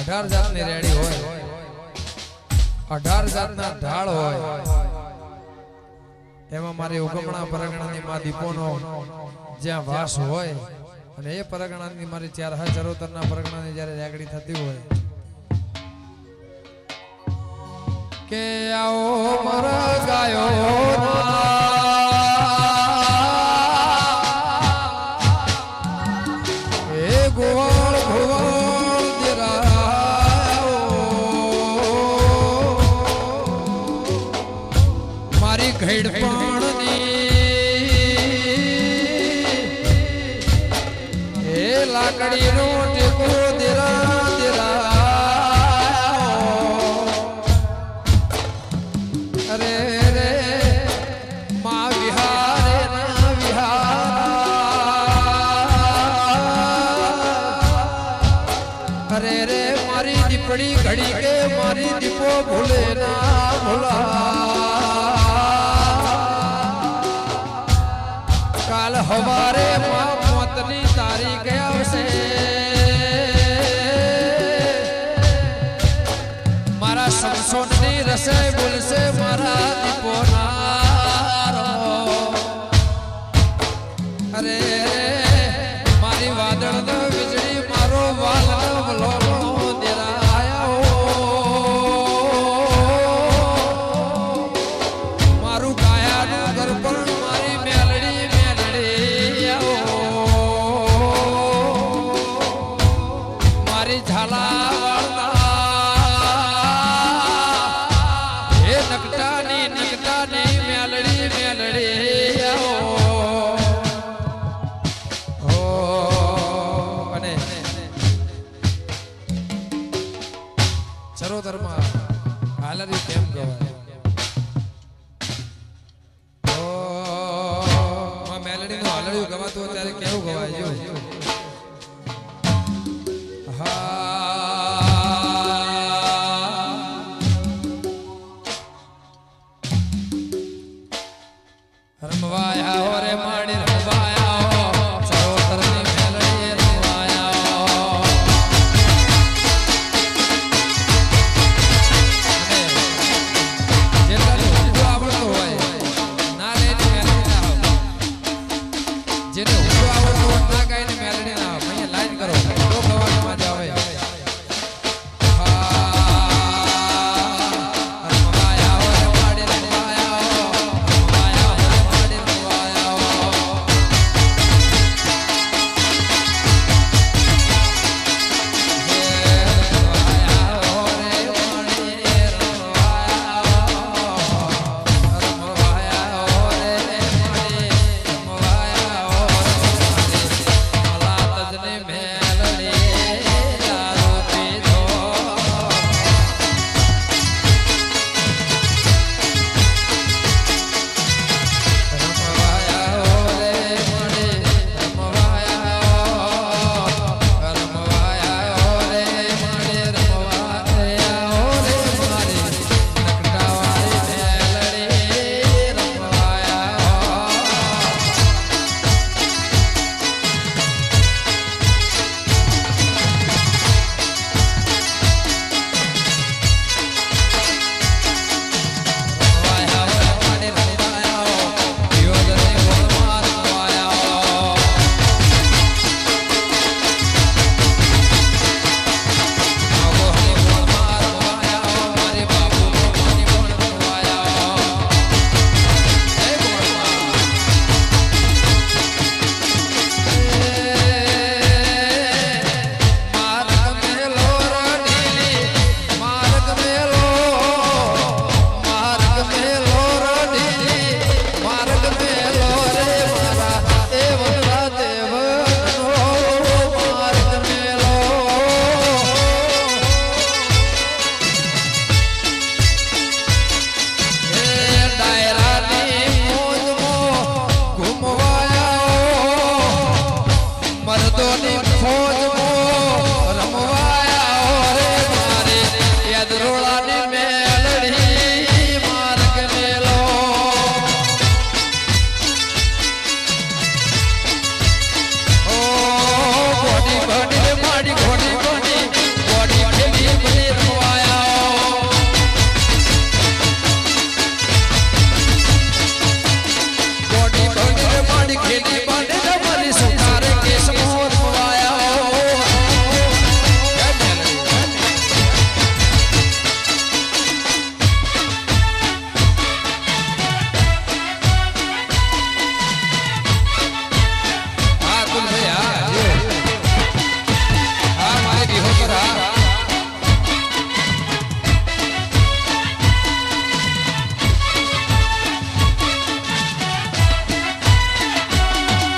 18 જાતની રેડી હોય, 18 જાતના ઢાળ હોય, એમાં મારી ઉગમણા પરગણાની માં દીપોનો જ્યાં વાસ હોય અને એ પરગણાની મારી 4 ચરોતરના પરગણાની જ્યારે રેગડી થતી હોય કે આવો મારા ગાયો એ ગોળ ભોળ દેરાઓ મારી ઘેડપણની એ લાકડીનો ટેકો દેરા દેરા અરે રે મા વિહારે ના વિહાર અરે રે મારી દીપડી ઘડી કે મારી દીપો ભૂલે ના ભૂલા કાલ હવારે મા મોતની તારીખ આવશે મારા સમસોનની રસાઈ બોલશે મારા દીપો નારો અરે મારી વાદળ વીજળી મારો વાલ વલો દેરાયો મારું કાયાનું ગરબણ મારી મેલડી મેલડી આવો મારી ઝાલા ચરોતરમાં હાલરી કેમ ગવાય તો મેલડીનું હાલડ્યું ગવાતું ત્યારે કેવું ગવાય જો